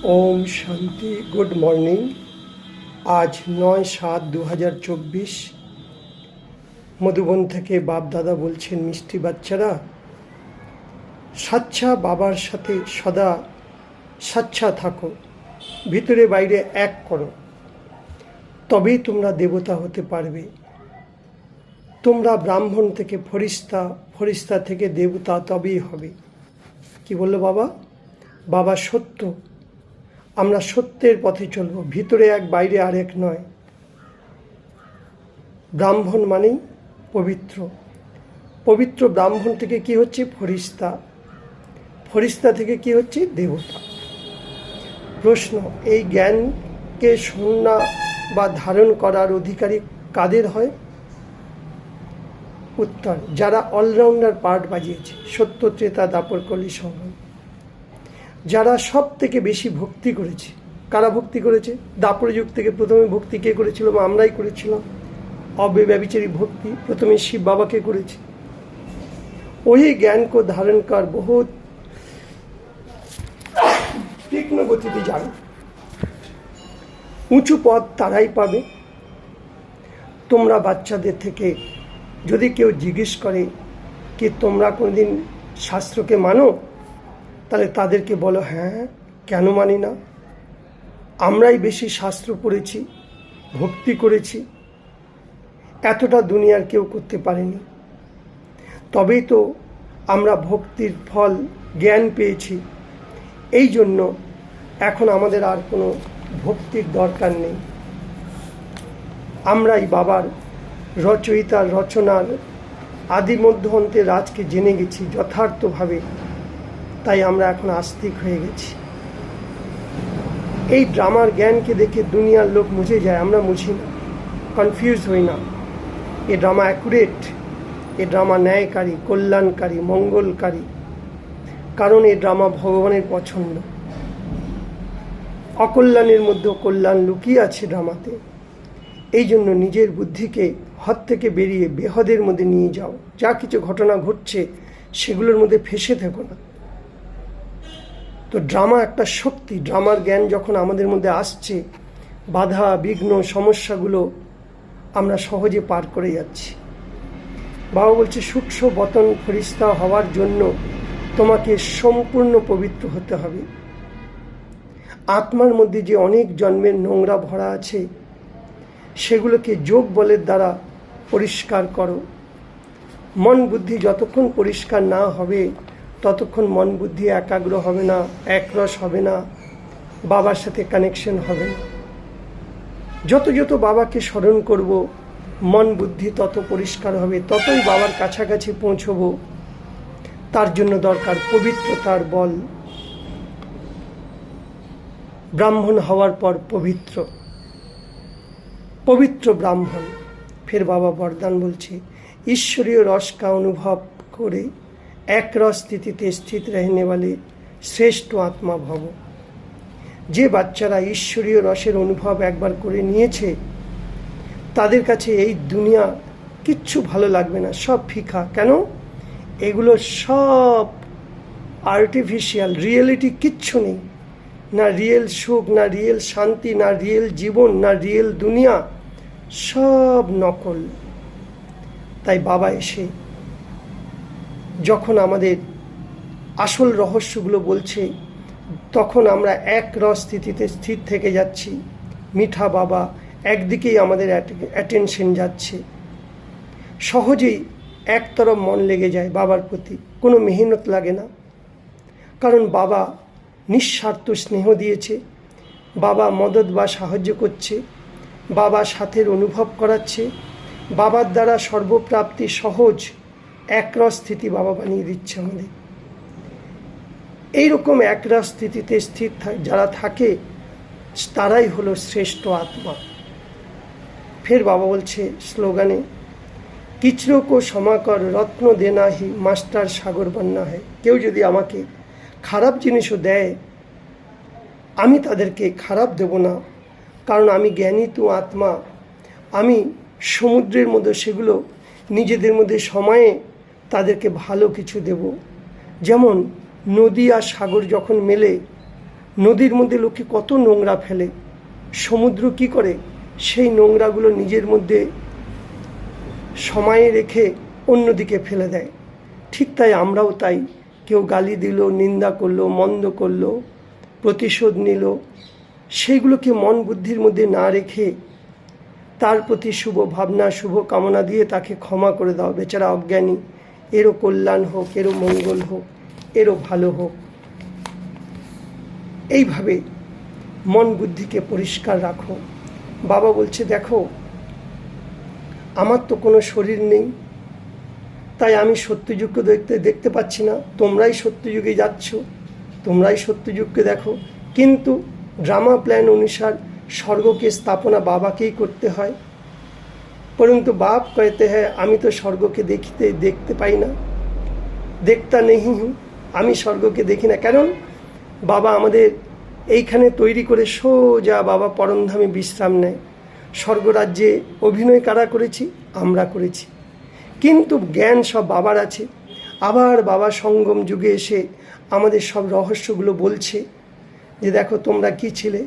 ওম শান্তি। Good morning. আজ 9/7/2024। মধুবন থেকে বাপ দাদা বলছেন, মিষ্টি বাচ্চারা, সাচ্চা বাবার সাথে সদা সাচ্চা থাকো, ভিতরে বাইরে এক করো, তবেই তোমরা দেবতা হতে পারবে। তোমরা ব্রাহ্মণ থেকে ফরিস্তা, ফরিস্তা থেকে দেবতা তবেই হবে। কি বললো বাবা? বাবা সত্য, আমরা সত্যের পথে চলব, ভিতরে এক বাইরে আরেক নয়। ব্রাহ্মণ মানেই পবিত্র, পবিত্র ব্রাহ্মণ থেকে কি হচ্ছে? ফরিস্তা, ফরিস্তা থেকে কি হচ্ছে? দেবতা। প্রশ্ন, এই জ্ঞানকে শোনা বা ধারণ করার অধিকারী কাদের হয়? উত্তর, যারা অলরাউন্ডার পার্ট বাজিয়েছে, সত্য ত্রেতা দাপর কলি সংগ্রাম। যারা সব থেকে বেশি ভক্তি করেছে। কারা ভক্তি করেছে? দাপর যুগ থেকে প্রথমে ভক্তি কে করেছিল? আমরাই করেছিলাম। অব্যভিচারী ভক্তি প্রথমে শিব বাবাকে করেছে। ওই জ্ঞানকে ধারণ কর বহুত তীক্ষ্ণ গতিতে যাবে, উঁচু পথ তারাই পাবে। তোমরা বাচ্চাদের থেকে যদি কেউ জিজ্ঞেস করে কি তোমরা কোনোদিন শাস্ত্রকে মানো, তাহলে তাদেরকে বলো, হ্যাঁ, কেন মানি না? আমরাই বেশি শাস্ত্র পড়েছি, ভক্তি করেছি, এতটা দুনিয়ার কেউ করতে পারেনি। তবেই তো আমরা ভক্তির ফল জ্ঞান পেয়েছি। এই জন্য এখন আমাদের আর কোনো ভক্তির দরকার নেই। আমরাই বাবার রচয়িতার রচনার আদি মধ্য অন্তের রাজকে জেনে গেছি যথার্থভাবে, তাই আমরা এখন আস্তিক হয়ে গেছি। এই ড্রামার জ্ঞানকে দেখে দুনিয়ার লোক মুছে যায়, আমরা মুছি না, কনফিউজ হই না। এ ড্রামা অ্যাকুরেট, এ ড্রামা ন্যায়কারী, কল্যাণকারী, মঙ্গলকারী, কারণ এ ড্রামা ভগবানের পছন্দ। অকল্যাণের মধ্যেও কল্যাণ লুকিয়ে আছে ড্রামাতে। এই জন্য নিজের বুদ্ধিকে হদ থেকে বেরিয়ে বেহদের মধ্যে নিয়ে যাও। যা কিছু ঘটনা ঘটছে সেগুলোর মধ্যে ফেঁসে থেকো না। তো ড্রামা একটা শক্তি। ড্রামার জ্ঞান যখন আমাদের মধ্যে আসছে, বাধা বিঘ্ন সমস্যাগুলো আমরা সহজে পার করে যাচ্ছি। বাবা বলছে, সূক্ষ্ম বতন ফরিস্তা হওয়ার জন্য তোমাকে সম্পূর্ণ পবিত্র হতে হবে। আত্মার মধ্যে যে অনেক জন্মের নোংরা ভরা আছে, সেগুলোকে যোগ বলের দ্বারা পরিষ্কার করো। মন বুদ্ধি যতক্ষণ পরিষ্কার না হবে, ততক্ষণ মন বুদ্ধি একাগ্র হবে না, একরস হবে না, বাবার সাথে কানেকশন হবে না। যত যত বাবাকে স্মরণ করব, মন বুদ্ধি তত পরিষ্কার হবে, ততই বাবার কাছাকাছি পৌঁছব। তার জন্য দরকার পবিত্রতার বল। ব্রাহ্মণ হওয়ার পর পবিত্র, পবিত্র ব্রাহ্মণ। ফের বাবা বরদান বলছে, ईश्वरीय रस का अनुभव करे एक रस स्थितिते स्थित रहने वाले श्रेष्ठ आत्मा भव। যে বাচ্চারা ঈশ্বরীয় রসের অনুভব একবার করে নিয়েছে, তাদের কাছে এই দুনিয়া কিচ্ছু ভালো লাগবে না, সব ফিকা। কেন? এগুলো সব আর্টিফিশিয়াল, রিয়েলিটি কিচ্ছু নেই। না রিয়েল সুখ, না রিয়েল শান্তি, না রিয়েল জীবন, না রিয়েল দুনিয়া, সব নকল। তাই বাবা এসে যখন আমাদের আসল রহস্যগুলো বলছে, তখন আমরা এক রস স্থিতিতে স্থির থেকে যাচ্ছি। মিঠা বাবা একদিকেই আমাদের অ্যাটেনশন যাচ্ছে, সহজেই একতরফ মন লেগে যায় বাবার প্রতি, কোনো মেহনত লাগে না। কারণ বাবা নিঃস্বার্থ স্নেহ দিয়েছে, বাবা মদত বা সাহায্য করছে, বাবা সাথের অনুভব করাচ্ছে, বাবার দ্বারা সর্বপ্রাপ্তি সহজ একরস স্থিতি বাবা বানিয়ে দিচ্ছে আমাদের। এইরকম একরস স্থিতিতে স্থির যারা থাকে, তারাই হলো শ্রেষ্ঠ আত্মা। ফের বাবা বলছে স্লোগানে, কিচরো কো ক্ষমা কর রত্ন দেনা হি মাস্টার সাগর বন্যা হয়। কেউ যদি আমাকে খারাপ জিনিসও দেয়, আমি তাদেরকে খারাপ দেব না, কারণ আমি জ্ঞানী তো আত্মা। আমি সমুদ্রের মধ্যে সেগুলো নিজেদের মধ্যে সময়ে তাদেরকে ভালো কিছু দেব। যেমন নদী আর সাগর যখন মেলে, নদীর মধ্যে লোকে কত নোংরা ফেলে, সমুদ্র কি করে সেই নোংরাগুলো নিজের মধ্যে সময়ে রেখে অন্যদিকে ফেলে দেয়। ঠিক তাই আমরাও তাই, কেউ গালি দিল, নিন্দা করলো, মন্দ করলো, প্রতিশোধ নিল, সেইগুলোকে মন বুদ্ধির মধ্যে না রেখে তার প্রতি শুভ ভাবনা, শুভ কামনা দিয়ে তাকে ক্ষমা করে দাও। বেচারা অজ্ঞানী, এরও কল্যাণ হোক, এরও মঙ্গল হোক, এরও ভালো হোক। এইভাবে মন বুদ্ধিকে পরিষ্কার রাখো। বাবা বলছে, দেখো আমার তো কোনো শরীর নেই, তাই আমি সত্যযুগকে দেখতে পাচ্ছি না। তোমরাই সত্যযুগে যাচ্ছ, তোমরাই সত্যযুগকে দেখো, কিন্তু ড্রামা প্ল্যান অনুসার স্বর্গকে স্থাপনা বাবাকেই করতে হয়। পরন্তু বাপ कहते हैं আমি তো স্বর্গকে দেখতে পাই না, দেখতা নেই হুঁ, আমি স্বর্গকে দেখি না। কারণ বাবা আমাদের এইখানে তৈরি করে সোজা বাবা পরমধামে বিশ্রাম নেয়। স্বর্গরাজ্যে অভিনয় কারা করেছি? আমরা করেছি, কিন্তু জ্ঞান সব বাবার আছে। আবার বাবা সঙ্গম যুগে এসে আমাদের সব রহস্যগুলো বলছে যে দেখো তোমরা কি ছিলে,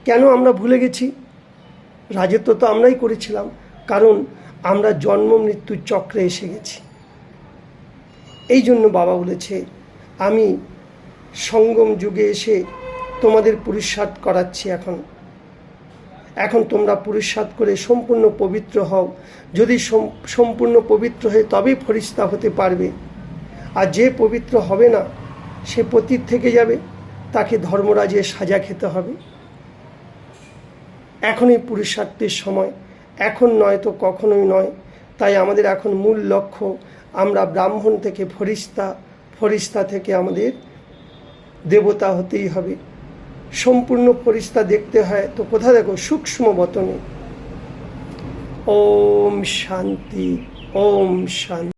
কেন আমরা ভুলে গেছি। রাজত্ব তো আমরাই করেছিলাম, কারণ আমরা জন্ম মৃত্যুর চক্রে এসে গেছি। এই জন্য বাবা বলেছে আমি সঙ্গম যুগে এসে তোমাদের পুরুষার্থ করাচ্ছি। এখন তোমরা পুরুষার্থ করে সম্পূর্ণ পবিত্র হও। যদি সম্পূর্ণ পবিত্র হয়ে তবেই ফরিস্তা হতে পারবে। আর যে পবিত্র হবে না সে পতিত থেকে যাবে, তাকে ধর্মরাজের সাজা খেতে হবে। এখনই পুরুষার্থের সময়, এখন নয় তো কখনোই নয়। তাই আমাদের এখন মূল লক্ষ্য, আমরা ব্রাহ্মণ থেকে ফরিস্তা, ফরিস্তা থেকে আমাদের দেবতা হতেই হবে। সম্পূর্ণ ফরিস্তা দেখতে হয় তো কোথা দেখো? সূক্ষ্ম বতনে। ওম শান্তি, ওম শান্তি।